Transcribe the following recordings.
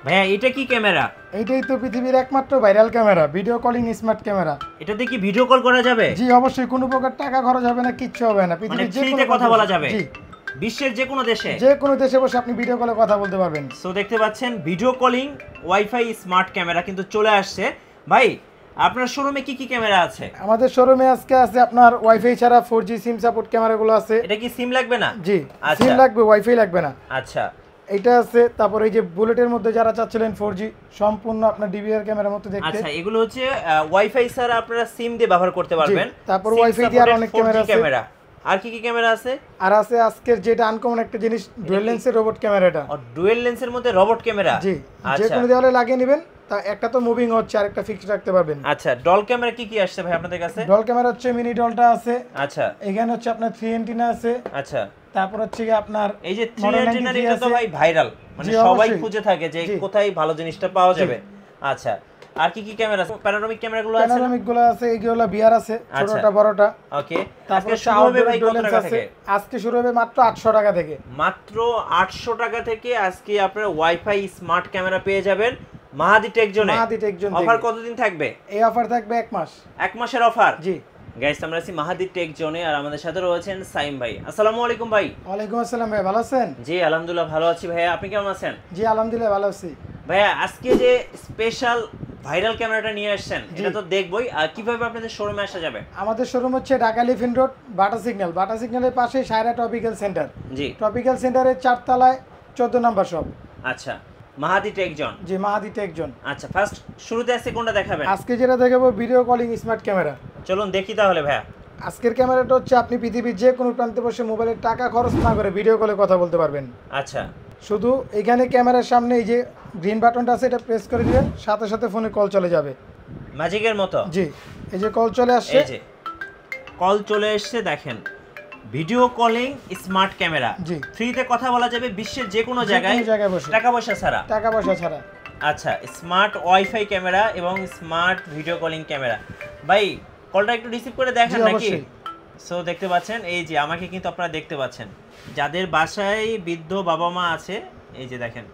ভাইয়া এটা কি ক্যামেরা? এইটাই তো পৃথিবীর একমাত্র viral camera, video calling smart camera. এটাতে কি ভিডিও কল করা যাবে? জি অবশ্যই, কোনো প্রকার টাকা খরচ হবে না, কিচ্ছু হবে না। পৃথিবীর যে কোনো কথা বলা যাবে? জি, বিশ্বের যে কোনো দেশে, যে কোনো দেশে বসে আপনি ভিডিও কলে কথা বলতে পারবেন। সো দেখতে পাচ্ছেন video calling wifi smart camera কিন্তু চলে আসছে। ভাই আপনার শোরুমে কি কি ক্যামেরা আছে? আমাদের শোরুমে আজকে আছে আপনার ওয়াইফাই ছাড়া 4G সিম সাপোর্ট ক্যামেরাগুলো আছে। এটা কি সিম লাগবে না? জি, সিম লাগবে, ওয়াইফাই লাগবে না। আচ্ছা, এটা আছে। তারপর এই যে বুলেটের মধ্যে যারা চাচ্ছিলেন 4G সম্পূর্ণ আপনার ডিভিআর ক্যামেরার মতো দেখতে। আচ্ছা, এগুলো হচ্ছে ওয়াইফাই ছাড়া আপনারা সিম দিয়ে ব্যবহার করতে পারবেন। তারপর ওয়াইফাই দিয়ে আর অনেক ক্যামেরা আছে। আর কি কি ক্যামেরা আছে? আর আছে আজকের যেটা আনকমন একটা জিনিস, ডুয়াল লেন্সের রোবট ক্যামেরাটা। ও, ডুয়াল লেন্সের মধ্যে রোবট ক্যামেরা। জি, যে কোনো দেওয়ালে লাগিয়ে নেবেন, তা একটা তো মুভিং হচ্ছে আর একটা ফিক্সড রাখতে পারবেন। আচ্ছা, ডল ক্যামেরা কি কি আসছে ভাই আপনাদের কাছে? ডল ক্যামেরা হচ্ছে মিনি ডলটা আছে। আচ্ছা, এখানে হচ্ছে আপনার 3 অ্যান্টেনা আছে। আচ্ছা, তারপর হচ্ছে কি আপনার এই যে 3 অ্যান্টেনার এটা তো ভাই ভাইরাল, মানে সবাই খুঁজে থাকে যে কোথায় ভালো জিনিসটা পাওয়া যাবে। আচ্ছা, আর কি কি ক্যামেরা আছে? প্যানোরামিক ক্যামেরাগুলো আছে? প্যানোরামিকগুলো আছে, এইগুলো বিয়ার আছে, ছোটটা বড়টা। ওকে, তারপর শুরু হবে ভাই কত টাকা থেকে? আজকে শুরু হবে মাত্র 800 টাকা থেকে। মাত্র 800 টাকা থেকে আজকে আপনারা ওয়াইফাই স্মার্ট ক্যামেরা পেয়ে যাবেন মাহাদি টেক জোনে। মাহাদি টেক জোন। অফার কতদিন থাকবে? এই অফার থাকবে 1 মাস। 1 মাসের অফার। জি গাইস, আমরা আছি মাহাদি টেক জোনে আর আমাদের সাথে রয়েছেন সাইম ভাই। আসসালামু আলাইকুম ভাই। ওয়ালাইকুম আসসালাম ভাই, ভালো আছেন? জি আলহামদুলিল্লাহ ভালো আছি ভাইয়া, আপনি কেমন আছেন? জি আলহামদুলিল্লাহ ভালো আছি ভাইয়া। আজকে যে স্পেশাল ভাইরাল ক্যামেরাটা নিয়ে আসছেন এটা তো দেখবই, আর কিভাবে আপনাদের শোরুমে আসা যাবে? আমাদের শোরুম হচ্ছে Dhaka Elephant Road, Bata signal. Bata সিগন্যালের পাশে সায়রা টপিক্যাল সেন্টার। জি, টপিক্যাল সেন্টারের 4 তলায় 14 নম্বর শপ। আচ্ছা, মাহাদি টেক জোন। জি, মাহাদি টেক জোন। আচ্ছা, ফার্স্ট শুরুতে আজকে কোনটা দেখাবেন? আজকে যেটা দেখাবো ভিডিও কলিং স্মার্ট ক্যামেরা। চলুন দেখি তাহলে ভাইয়া। আজকের ক্যামেরাটা হচ্ছে আপনি পৃথিবীর যে কোনো প্রান্তে বসে মোবাইলের টাকা খরচ না করে ভিডিও কলে কথা বলতে পারবেন। আচ্ছা, শুধু এখানে ক্যামেরার সামনে এই যে গ্রিন বাটনটা আছে, এটা প্রেস করে দিবেন, সাথে সাথে ফোনে কল চলে যাবে ম্যাজিকের মতো। জি, এই যে কল চলে আসছে। এই যে কল চলে এসেছে, দেখেন ভিডিও কলিং স্মার্ট ক্যামেরা। জি, ফ্রিতে কথা বলা যাবে বিশ্বের যে কোনো জায়গায় বসে, টাকা পয়সা ছাড়া। টাকা পয়সা ছাড়া। আচ্ছা, স্মার্ট ওয়াইফাই ক্যামেরা এবং স্মার্ট ভিডিও কলিং ক্যামেরা। ভাই কলটা একটু রিসিভ করে দেখেন নাকি? সো দেখতে পাচ্ছেন, এই যে আমাকে কিন্তু আপনারা দেখতে পাচ্ছেন, যাদের বাসায় বৃদ্ধ বাবা মা আছে, এই যে দেখেন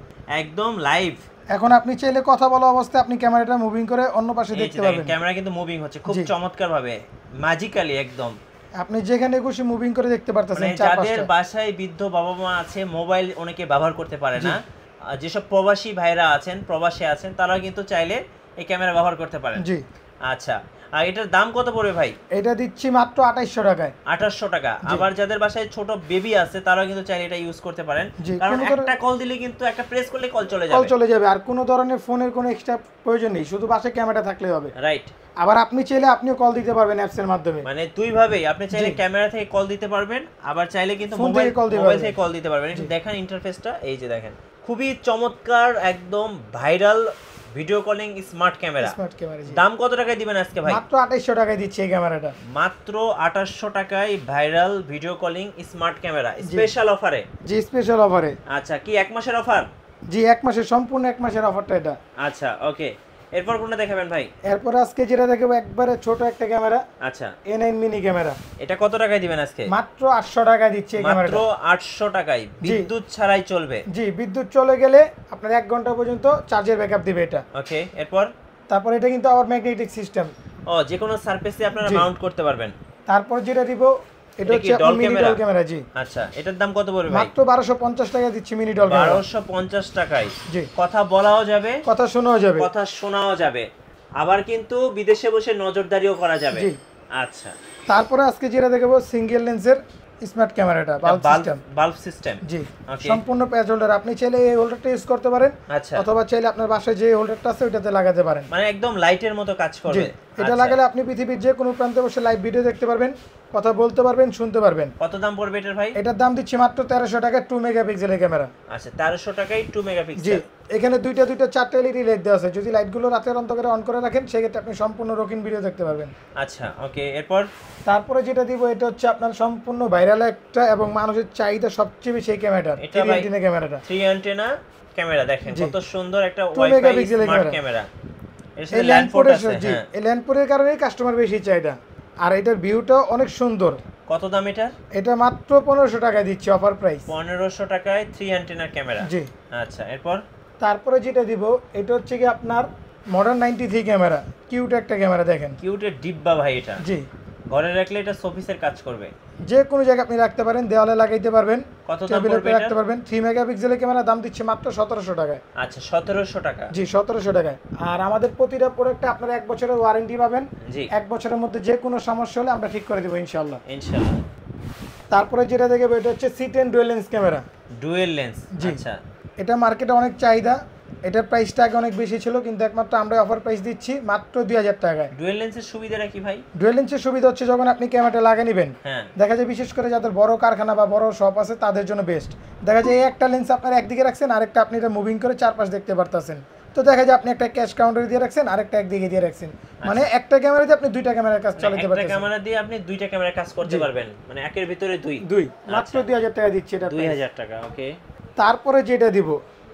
একদম লাইভ। এখন আপনি চাইলে কথা বলা অবস্থায় আপনি ক্যামেরাটা মুভিং করে অন্য পাশে দেখতে পাবেন। ক্যামেরা কিন্তু মুভিং হচ্ছে খুব চমৎকার ভাবে, ম্যাজিক্যালি একদম। আপনি যেখানে খুশি মুভিং করে দেখতে পারতেছেন। যাদের বাসায় বৃদ্ধ বাবা মা আছে, মোবাইল অনেকে ব্যবহার করতে পারে না, যেসব প্রবাসী ভাইরা আছেন, প্রবাসী আছেন, তারা কিন্তু চাইলে এই ক্যামেরা ব্যবহার করতে পারেন। জি, আচ্ছা, আর এটার দাম কত পড়বে ভাই? এটা দিচ্ছি মাত্র 2800 টাকায়। 2800 টাকা। আবার যাদের বাসায় ছোট বেবি আছে তারাও কিন্তু চাইলে এটা ইউজ করতে পারেন, কারণ একটা কল দিলে কিন্তু, একটা প্রেস করলে কল চলে যাবে। আর কোনো ধরনের ফোনের কোনো এক্সট্রা প্রয়োজন নেই, শুধু পাশে ক্যামেরা থাকলেই হবে। রাইট। আবার আপনি চাইলে আপনিও কল দিতে পারবেন অ্যাপস এর মাধ্যমে। মানে দুই ভাবেই, আপনি চাইলে ক্যামেরা থেকে কল দিতে পারবেন, আবার চাইলে কিন্তু মোবাইল থেকে কল দিতে পারবেন। দেখেন ইন্টারফেসটা, এই যে দেখেন খুবই চমৎকার, একদম viral video calling smart camera. দাম কত টাকায় দিবেন আজকে ভাই? মাত্র 2800 টাকায় দিচ্ছি এই ক্যামেরাটা। মাত্র 2800 টাকায় viral video calling smart camera, special অফারে। জি, স্পেশাল অফারে। আচ্ছা, কি 1 মাসের অফার? জি, 1 মাসের, সম্পূর্ণ 1 মাসের অফারটা এটা। আচ্ছা, ওকে। এরপর কোনটা দেখাবেন ভাই? এরপর আজকে যেটা দেখাবো একবারে ছোট একটা ক্যামেরা। আচ্ছা, A9 মিনি ক্যামেরা। এটা কত টাকায় দিবেন আজকে? মাত্র 800 টাকায় দিচ্ছি এই ক্যামেরাটা। মাত্র 800 টাকায়, বিদ্যুৎ ছাড়াই চলবে। জি, বিদ্যুৎ চলে গেলে আপনার 1 ঘন্টা পর্যন্ত চার্জের ব্যাকআপ দিবে এটা। ওকে, এরপর? তারপর এটা কিন্তু আবার ম্যাগনেটিক সিস্টেম। ও, যে কোনো সারফেসে আপনারা মাউন্ট করতে পারবেন। তারপর যেটা দিব এটা হচ্ছে মিনি ডল ক্যামেরা। জি, আচ্ছা, এটার দাম কত পড়বে ভাই? মাত্র 1250 টাকা দিচ্ছি মিনি ডল ক্যামেরা। 1250 টাকায়। জি, কথা বলাও যাবে, কথা শোনাও যাবে, আবার কিন্তু বিদেশে বসে নজরদারিও করা যাবে। জি, আচ্ছা। তারপরে আজকে যেটা দেখাবো সিঙ্গেল লেন্সের স্মার্ট ক্যামেরাটা, বাল্ব সিস্টেম। জি, সম্পূর্ণ প্যাচ হোল্ডার। আপনি চাইলে এই হোল্ডারটা ইউজ করতে পারেন, আচ্ছা, অথবা চাইলে আপনার বাসায় যে হোল্ডারটা আছে ওইটাতে লাগাতে পারেন। মানে একদম লাইটের মতো কাজ করবে। এটা লাগালে আপনি পৃথিবীর যে কোনো প্রান্তে বসে লাইভ ভিডিও দেখতে পারবেন, কথা বলতে পারবেন, শুনতে পারবেন। কত দাম পড়বে এটার ভাই? এটার দাম দিচ্ছি মাত্র 1300 টাকায় 2 মেগাপিক্সেলের ক্যামেরা। আচ্ছা, 1300 টাকায় 2 মেগাপিক্সেল। জি, এখানে দুইটা 4টা এলইডি লাইট দেওয়া আছে। যদি লাইটগুলো রাতের অন্ধকারে অন করে রাখেন সেক্ষেত্রে আপনি সম্পূর্ণ রঙিন ভিডিও দেখতে পারবেন। আচ্ছা, ওকে। এরপর? তারপরে যেটা দিব এটা হচ্ছে আপনার সম্পূর্ণ ভাইরাল একটা এবং মানুষের চাহিদা সবচেয়ে বেশি এই ক্যামেরাটা, 3 অ্যান্টেনা ক্যামেরাটা। 3 অ্যান্টেনা ক্যামেরা, দেখেন কত সুন্দর একটা ওয়াইফাই স্মার্ট ক্যামেরা। এর সাথে ল্যান্ড পোর্ট আছে। হ্যাঁ, এই ল্যান্ড পোর্টের কারণেই কাস্টমার বেশি চাহিদা। আর এটার ভিউটা অনেক সুন্দর। কত দাম এটার? এটা মাত্র 1500 টাকায় দিচ্ছি অফার প্রাইস। 1500 টাকায় 3 অ্যান্টেনা ক্যামেরা। জি, আচ্ছা, এরপর? তারপরে যেটা দিব এটা হচ্ছে কি আপনার মডার্ন 93 ক্যামেরা, কিউট একটা ক্যামেরা দেখেন, কিউটের ডিব্বা ভাই এটা। জি, ঘরে রাখলে এটা শোপিসের কাজ করবে, যে কোনো জায়গায় আপনি রাখতে পারেন, দেওয়ালে লাগাইতে পারবেন, কত দাম টেবিলে পড়বে রাখতে পারবেন। 3 মেগাপিক্সেলের ক্যামেরা দাম দিচ্ছে মাত্র 1700 টাকায়। আচ্ছা 1700 টাকা। জি 1700 টাকায়। আর আমাদের প্রতিটা প্রোডাক্টে আপনারা 1 বছরের ওয়ারেন্টি পাবেন। জি 1 বছরের মধ্যে যে কোনো সমস্যা হলে আমরা ঠিক করে দেবো ইনশাআল্লাহ। ইনশাআল্লাহ। তারপরে যেটা দেখবো এটা হচ্ছে C10 dual lens camera. Dual lens, জি। আচ্ছা এটা মার্কেটে অনেক চাহিদা, এটার প্রাইসটা আগে অনেক বেশি ছিল, কিন্তু একমাত্র আমরা অফার প্রাইস দিচ্ছি মাত্র 2000 টাকায়। ডুয়েল লেন্সের সুবিধাটা কি ভাই? ডুয়াল লেন্সের সুবিধা হচ্ছে যখন আপনি ক্যামেরাটা লাগিয়ে নেবেন, হ্যাঁ দেখা যায় বিশেষ করে যাদের বড় কারখানা বা বড় শপ আছে তাদের জন্য বেস্ট। দেখা যায় এই একটা লেন্স আপনার একদিকে রাখছেন, আরেকটা আপনি এটা মুভিং করে চারপাশ দেখতে পারতেছেন। তো দেখা যায় আপনি একটা ক্যাশ কাউন্টারে দিয়ে রাখছেন, আরেকটা একদিকে দিয়ে রাখছেন, মানে একটা ক্যামেরা দিয়ে আপনি দুইটা ক্যামেরার কাজ চালাতে একটা পারতেছেন। ক্যামেরা দিয়ে আপনি দুইটা ক্যামেরা কাজ করতে পারবেন, মানে একের ভিতরে দুই। মাত্র 2000 টাকা দিচ্ছি এটা। 2000 টাকা, ওকে। তারপরে যেটা দিব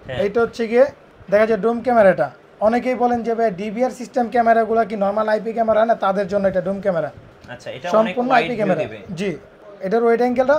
হ্যাঁ। এটা হচ্ছে গিয়ে দেখা যায় ডোম ক্যামেরাটা। অনেকেই বলেন যে ভাই ডিভিআর সিস্টেম ক্যামেরাগুলো কি নরমাল আইপি ক্যামেরা না, তাদের জন্য এটা ডোম ক্যামেরা, আচ্ছা এটা অনেক সম্পূর্ণ ওয়াইড আইপি ভিউ ক্যামেরা। দিবে। জি, এটার ওয়েট অ্যাঙ্গেলটা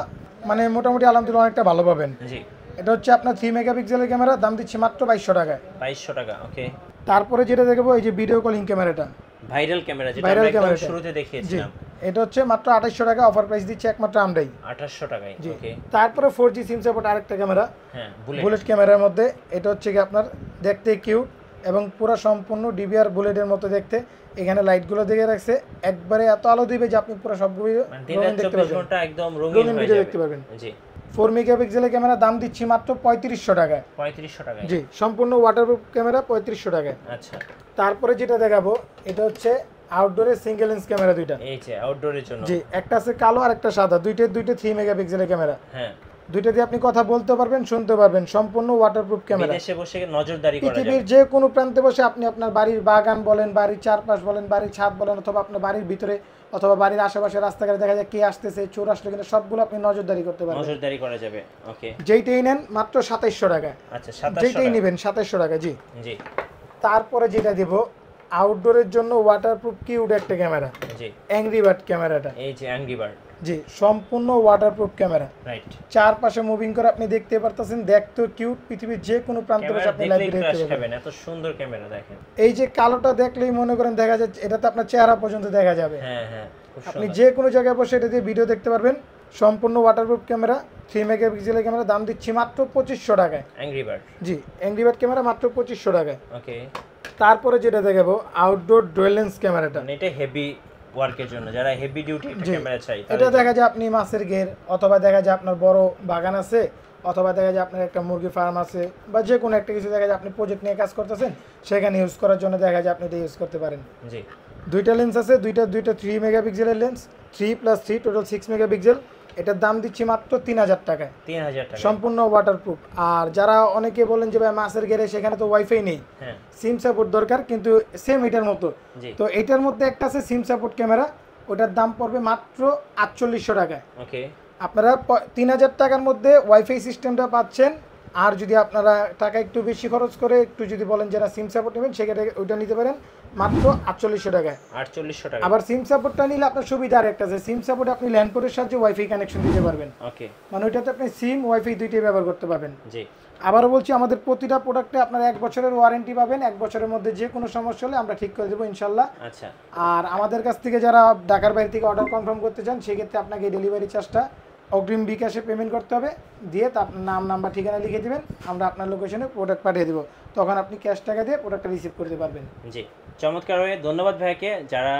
মানে মোটামুটি আলহামদুলিল্লাহ অনেকটা ভালো পাবেন। জি এটা হচ্ছে আপনার 3 মেগাপিক্সেলের ক্যামেরা, দাম দিচ্ছি মাত্র 2200 টাকায়। 2200 টাকা, ওকে। তারপরে যেটা দেখবো এই যে ভিডিও কলিং ক্যামেরাটা, ভাইরাল ক্যামেরা যেটা ভাইরাল আমরা একদম ক্যামেরাটা। শুরুতে জি, দেখিয়েছিলাম, এটা হচ্ছে মাত্র 2800 টাকা, অফার প্রাইস দিচ্ছে একমাত্র আমরাই। 2800 টাকায়, জি। ওকে। তারপরে 4G সিম সাপোর্ট আরেকটা ক্যামেরা, হ্যাঁ বুলেট ক্যামেরার মধ্যে। এটা হচ্ছে কি আপনার দেখতে কিউট এবং পুরো সম্পূর্ণ ডিবিআর বুলেটের মতো দেখতে। এখানে লাইটগুলো দেখে রাখছে, একবারে এত আলো দিবে যে আপনি পুরো সবগুলো মানে দিনের 24 ঘন্টা একদম রঙিন রঙিন হয়ে ভিডিও যাবে। দেখতে পারবেন। জি 4 মেগাপিক্সেলের ক্যামেরা দাম দিচ্ছি মাত্র 3500 টাকায়। 3500 টাকায়, জি, সম্পূর্ণ ওয়াটারপ্রুফ ক্যামেরা 3500 টাকায়। আচ্ছা। তারপরে যেটা দেখাবো এটা হচ্ছে আউটডোরে সিঙ্গেল লেন্স ক্যামেরা দুইটা। এই যে আউটডোরের জন্য, জি, একটা আছে কালো আর একটা সাদা, দুইটা 3 মেগাপিক্সেলের ক্যামেরা। হ্যাঁ দুইটা দিয়ে আপনি কথা বলতে পারবেন, শুনতে পারবেন, সম্পূর্ণ ওয়াটারপ্রুফ ক্যামেরা। বিদেশে বসে নজরদারি করা যাবে। পৃথিবীর যে কোনো প্রান্তে বসে আপনি আপনার বাড়ির বাগান বলেন, বাড়ির চারপাশ বলেন, বাড়ির ছাদ বলেন, অথবা আপনার বাড়ির ভিতরে অথবা বাড়ির আশেপাশে রাস্তাঘাটে দেখা যায় কে আসতেছে, চোর আসলে কিনা, সবগুলো আপনি নজরদারি করতে পারবেন। নজরদারি করা যাবে, ওকে। যেইটাই নেন মাত্র 2700 টাকা। আচ্ছা 2700 যেইটাই টাকা, নেবেন 2700 টাকা। জি। জি তারপরে যেটা দিব আউটডোরের জন্য ওয়াটারপ্রুফ কিউট একটা ক্যামেরা, জি। অ্যাংরি বার্ড ক্যামেরাটা। এই যে অ্যাংরি বার্ড, জি, সম্পূর্ণ ওয়াটারপ্রুফ ক্যামেরা, রাইট। চারপাশে মুভিং করে আপনি দেখতে পারতেছেন, দেখতে কিউট, পৃথিবীর যে কোনো প্রান্তে বসে আপনি লাইভ দেখতে পারবেন। পাবেন, এত সুন্দর ক্যামেরা দেখেন। এই যে কালোটা দেখলেই মনে করেন দেখা যাচ্ছে এটাতে আপনার চেহারা পর্যন্ত দেখা যাবে। হ্যাঁ হ্যাঁ, খুব আপনি সুন্দর। যে কোনো জায়গায় বসে এটা দিয়ে ভিডিও দেখতে পারবেন। সম্পূর্ণ ওয়াটারপ্রুফ ক্যামেরা, 3 মেগাপিক্সেলের ক্যামেরা, দাম দিচ্ছি মাত্র 2500 টাকায়। অ্যাংরি বার্ড, জি, অ্যাংরি বার্ড ক্যামেরা মাত্র 2500 টাকায়। ওকে। তারপরে যেটা দেখাবো আউটডোর ডুয়াল লেন্স ক্যামেরাটা। মানে এটা হেভি ওয়ার্কের জন্য, যারা হেভি ডিউটি একটা জি, ক্যামেরা চাই এটা দেখা যায় আপনি মাছের ঘের, অথবা দেখা যায় আপনার বড় বাগান আছে, অথবা দেখা যায় আপনার একটা মুরগি ফার্ম আছে, বা যে কোনো একটা কিছু দেখা যায় আপনি প্রজেক্ট নিয়ে কাজ করতেছেন, সেখানে ইউজ করার জন্য দেখা যায় আপনি এটা ইউজ করতে পারেন। জি। দুইটা লেন্স আছে, দুইটা 3 মেগাপিক্সেলের লেন্স, 3 + 3 টোটাল 6 মেগাপিক্সেল। এটার দাম দিচ্ছি মাত্র 3000 টাকায়, 3000 টাকা, সম্পূর্ণ ওয়াটারপ্রুফ। আর যারা অনেকে বলেন যে ভাই মাছের ঘেরে সেখানে তো ওয়াইফাই নেই, হ্যাঁ সিম সাপোর্ট দরকার, কিন্তু সেম এটার মতো। জি, তো এটার মধ্যে একটা আছে সিম সাপোর্ট ক্যামেরা, ওটার দাম পড়বে মাত্র 4800 টাকায়। ওকে। আপনারা 3000 টাকার মধ্যে ওয়াইফাই সিস্টেমটা পাচ্ছেন। আর যদি আপনারা টাকা একটু বেশি খরচ করে একটু যদি বলেন যারা সিম সাপোর্ট নেবেন, সেক্ষেত্রে ওইটা নিতে পারেন মাত্র 4800 টাকায়। 4800 টাকা, আবার সিম সাপোর্টটা নিলে আপনার সুবিধা আরেকটা আছে, সিম সাপোর্ট আপনি ল্যান্ড পোর্টের সাহায্যে ওয়াইফাই কানেকশন দিতে পারবেন। ওকে। মানে ওইটাতে আপনি সিম ওয়াইফাই দুইটাই ব্যবহার করতে পারবেন। জি। আবারও বলছি, আমাদের প্রতিটা প্রোডাক্টে আপনারা 1 বছরের ওয়ারেন্টি পাবেন। 1 বছরের মধ্যে যে কোনো সমস্যা হলে আমরা ঠিক করে দেবো ইনশাল্লাহ। আচ্ছা। আর আমাদের কাছ থেকে যারা ঢাকার বাইরে থেকে অর্ডার কনফার্ম করতে চান, সেক্ষেত্রে আপনাকে ডেলিভারি চার্জটা অগ্রিম বিকাশে পেমেন্ট করতে হবে, দিয়ে তা আপনার নাম নাম্বার ঠিকানা লিখে দিবেন, আমরা আপনার লোকেশনে প্রোডাক্ট পাঠিয়ে দেবো, তখন আপনি ক্যাশ টাকা দিয়ে প্রোডাক্টটা রিসিভ করতে পারবেন। জি, চমৎকার হয়ে ধন্যবাদ ভাইকে। যারা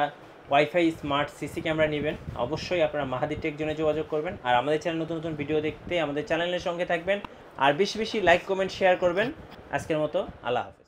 ওয়াইফাই স্মার্ট সিসি ক্যামেরা নেবেন, অবশ্যই আপনারা মাহাদি টেক জোনে যোগাযোগ করবেন। আর আমাদের চ্যানেল নতুন নতুন ভিডিও দেখতে আমাদের চ্যানেলের সঙ্গে থাকবেন, আর বেশি বেশি লাইক কমেন্ট শেয়ার করবেন। আজকের মতো আল্লাহ হাফেজ।